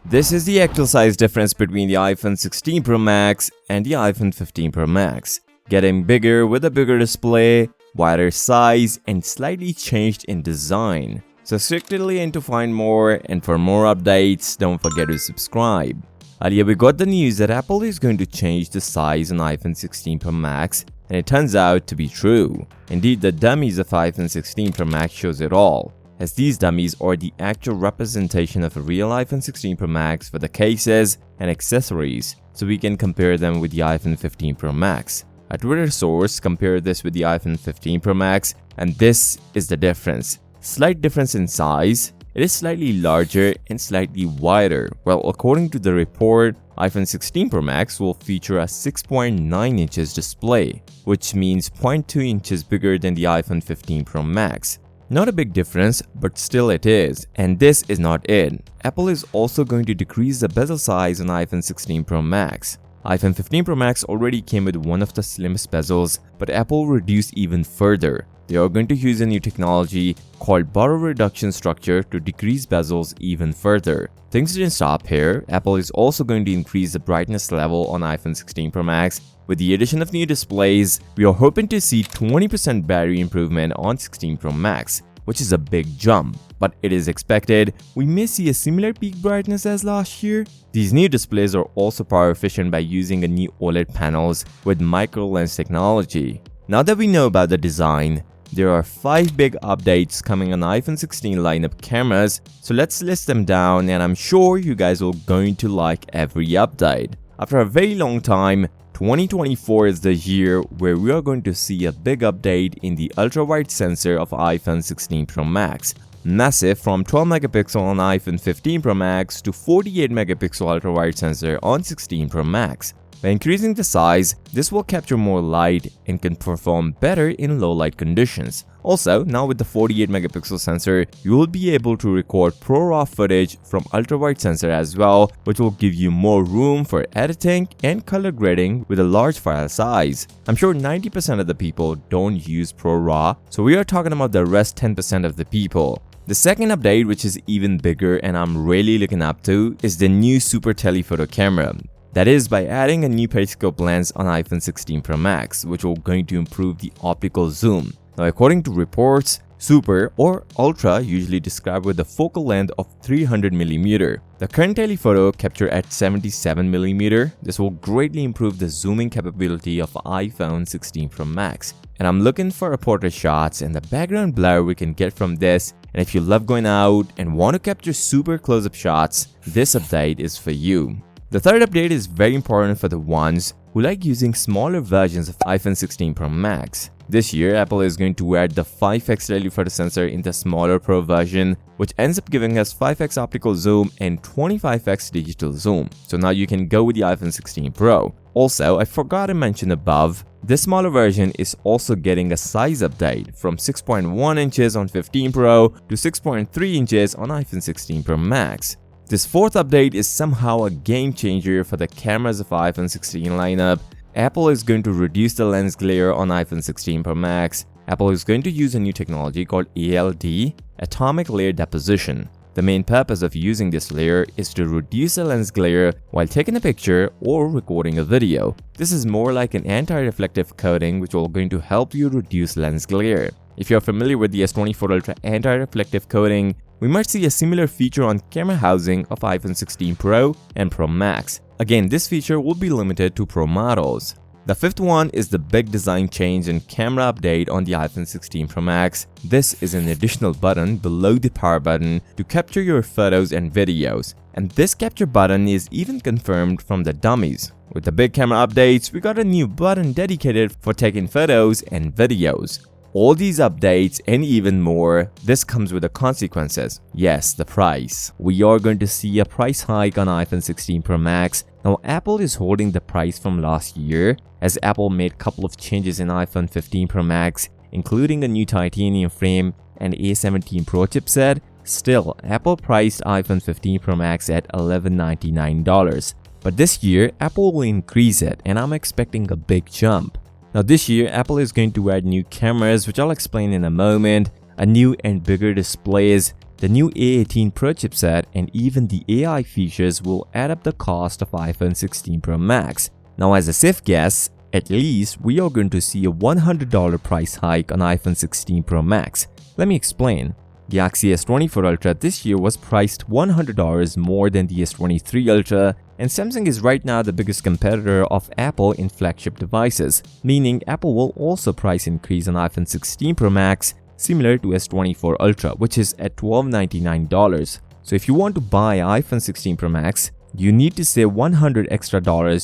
This is the actual size difference between the iPhone 16 Pro Max and the iPhone 15 Pro Max. Getting bigger with a bigger display, wider size, and slightly changed in design. So stick till the end to find more, and for more updates, don't forget to subscribe. Earlier we got the news that Apple is going to change the size on iPhone 16 Pro Max, and it turns out to be true. Indeed, the dummies of iPhone 16 Pro Max shows it all, as these dummies are the actual representation of a real iPhone 16 Pro Max for the cases and accessories, so we can compare them with the iPhone 15 Pro Max. A Twitter source compared this with the iPhone 15 Pro Max, and this is the difference. Slight difference in size. It is slightly larger and slightly wider. Well, according to the report, iPhone 16 Pro Max will feature a 6.9 inches display, which means 0.2 inches bigger than the iPhone 15 Pro Max. Not a big difference, but still it is. And this is not it. Apple is also going to decrease the bezel size on iPhone 16 Pro Max. iPhone 15 Pro Max already came with one of the slimmest bezels, but Apple reduced even further. They are going to use a new technology called borrow reduction structure to decrease bezels even further. Things didn't stop here. Apple is also going to increase the brightness level on iPhone 16 Pro Max. With the addition of new displays, we are hoping to see 20% battery improvement on 16 Pro Max, which is a big jump. But it is expected we may see a similar peak brightness as last year. These new displays are also power efficient by using a new OLED panels with micro lens technology. Now that we know about the design, there are 5 big updates coming on iPhone 16 lineup cameras, so let's list them down, and I'm sure you guys are going to like every update. After a very long time, 2024 is the year where we are going to see a big update in the ultra-wide sensor of iPhone 16 Pro Max. Massive, from 12 megapixel on iPhone 15 Pro Max to 48 megapixel ultra-wide sensor on 16 Pro Max. By increasing the size, this will capture more light and can perform better in low light conditions. Also, now with the 48 megapixel sensor, you will be able to record ProRAW footage from ultra-wide sensor as well, which will give you more room for editing and color grading with a large file size. I'm sure 90% of the people don't use ProRAW, so we are talking about the rest 10% of the people. The second update, which is even bigger and I'm really looking up to, is the new Super Telephoto camera. That is by adding a new periscope lens on iPhone 16 Pro Max, which will going to improve the optical zoom. Now, according to reports, Super or Ultra usually described with a focal length of 300mm. The current telephoto capture at 77mm. This will greatly improve the zooming capability of iPhone 16 Pro Max. And I'm looking for a portrait shots and the background blur we can get from this. And if you love going out and want to capture super close-up shots, this update is for you. The third update is very important for the ones who like using smaller versions of iPhone 16 Pro Max. This year, Apple is going to add the 5x telephoto sensor in the smaller Pro version, which ends up giving us 5x optical zoom and 25x digital zoom. So now you can go with the iPhone 16 Pro. Also, I forgot to mention above, this smaller version is also getting a size update from 6.1 inches on 15 Pro to 6.3 inches on iPhone 16 Pro Max. This fourth update is somehow a game changer for the cameras of iPhone 16 lineup. Apple is going to reduce the lens glare on iPhone 16 Pro Max. Apple is going to use a new technology called ALD, Atomic Layer Deposition. The main purpose of using this layer is to reduce the lens glare while taking a picture or recording a video. This is more like an anti-reflective coating which will going to help you reduce lens glare. If you're familiar with the S24 Ultra anti-reflective coating, we might see a similar feature on camera housing of iPhone 16 Pro and Pro Max. Again, this feature will be limited to Pro models. The fifth one is the big design change and camera update on the iPhone 16 Pro Max. This is an additional button below the power button to capture your photos and videos. And this capture button is even confirmed from the dummies. With the big camera updates, we got a new button dedicated for taking photos and videos. All these updates and even more, this comes with the consequences. Yes, the price. We are going to see a price hike on iPhone 16 Pro Max. Now, Apple is holding the price from last year, as Apple made a couple of changes in iPhone 15 Pro Max, including a new titanium frame and A17 Pro chipset. Still, Apple priced iPhone 15 Pro Max at $1,199. But this year, Apple will increase it, and I'm expecting a big jump. Now this year, Apple is going to add new cameras, which I'll explain in a moment, a new and bigger displays, The new A18 Pro chipset and even the AI features will add up the cost of iPhone 16 Pro Max. Now, as a safe guess, at least we are going to see a $100 price hike on iPhone 16 Pro Max. Let me explain. Galaxy S24 Ultra this year was priced $100 more than the S23 Ultra, and Samsung is right now the biggest competitor of Apple in flagship devices, meaning Apple will also price increase on iPhone 16 Pro Max similar to S24 Ultra, which is at $1,299. So if you want to buy iPhone 16 Pro Max, you need to save $100 extra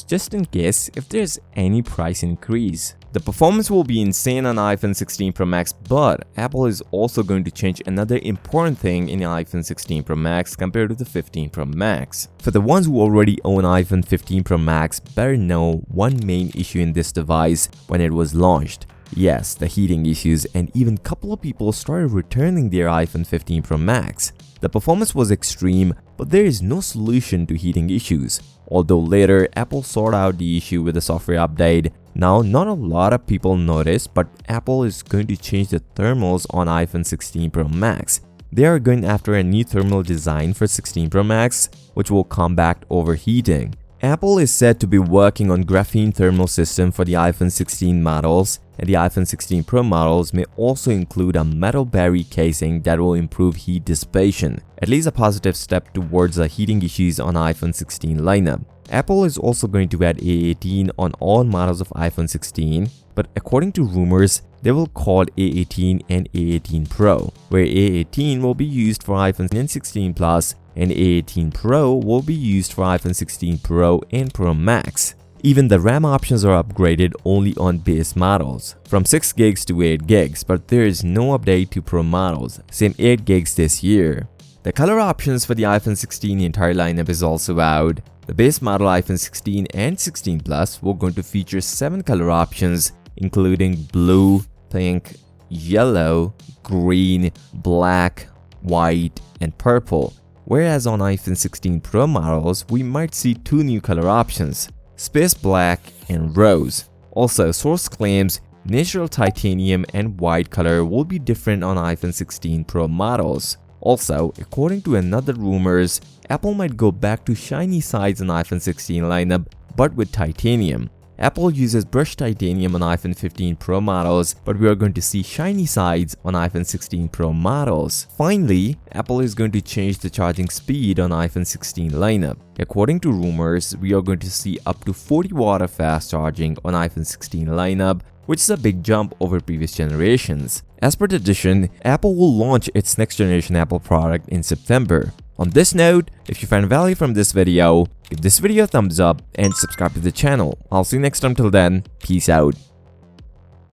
just in case if there's any price increase. The performance will be insane on iPhone 16 Pro Max, but Apple is also going to change another important thing in the iPhone 16 Pro Max compared to the 15 Pro Max. For the ones who already own iPhone 15 Pro Max, better know one main issue in this device when it was launched. Yes, the heating issues, and even a couple of people started returning their iPhone 15 Pro Max. The performance was extreme, but there is no solution to heating issues. Although later, Apple sorted out the issue with a software update. Now, not a lot of people noticed, but Apple is going to change the thermals on iPhone 16 Pro Max. They are going after a new thermal design for 16 Pro Max, which will combat overheating. Apple is said to be working on graphene thermal system for the iPhone 16 models, and the iPhone 16 Pro models may also include a metal barrier casing that will improve heat dissipation, at least a positive step towards the heating issues on iPhone 16 lineup. Apple is also going to add A18 on all models of iPhone 16, but according to rumors, they will call A18 and A18 Pro, where A18 will be used for iPhone 16 Plus and A18 Pro will be used for iPhone 16 Pro and Pro Max. Even the RAM options are upgraded only on base models, from 6 gigs to 8 gigs, but there is no update to Pro models, same 8 gigs this year. The color options for the iPhone 16 entire lineup is also out. The base model iPhone 16 and 16 Plus will going to feature 7 color options, including blue, pink, yellow, green, black, white, and purple. Whereas on iPhone 16 Pro models, we might see 2 new color options, Space Black and Rose. Also, source claims natural titanium and white color will be different on iPhone 16 Pro models. Also, according to another rumors, Apple might go back to shiny sides on iPhone 16 lineup, but with titanium. Apple uses brushed titanium on iPhone 15 Pro models, but we are going to see shiny sides on iPhone 16 Pro models. Finally, Apple is going to change the charging speed on iPhone 16 lineup. According to rumors, we are going to see up to 40 watt of fast charging on iPhone 16 lineup, which is a big jump over previous generations. As per tradition, Apple will launch its next generation Apple product in September. On this note, if you found value from this video, give this video a thumbs up and subscribe to the channel. I'll see you next time. Till then, peace out.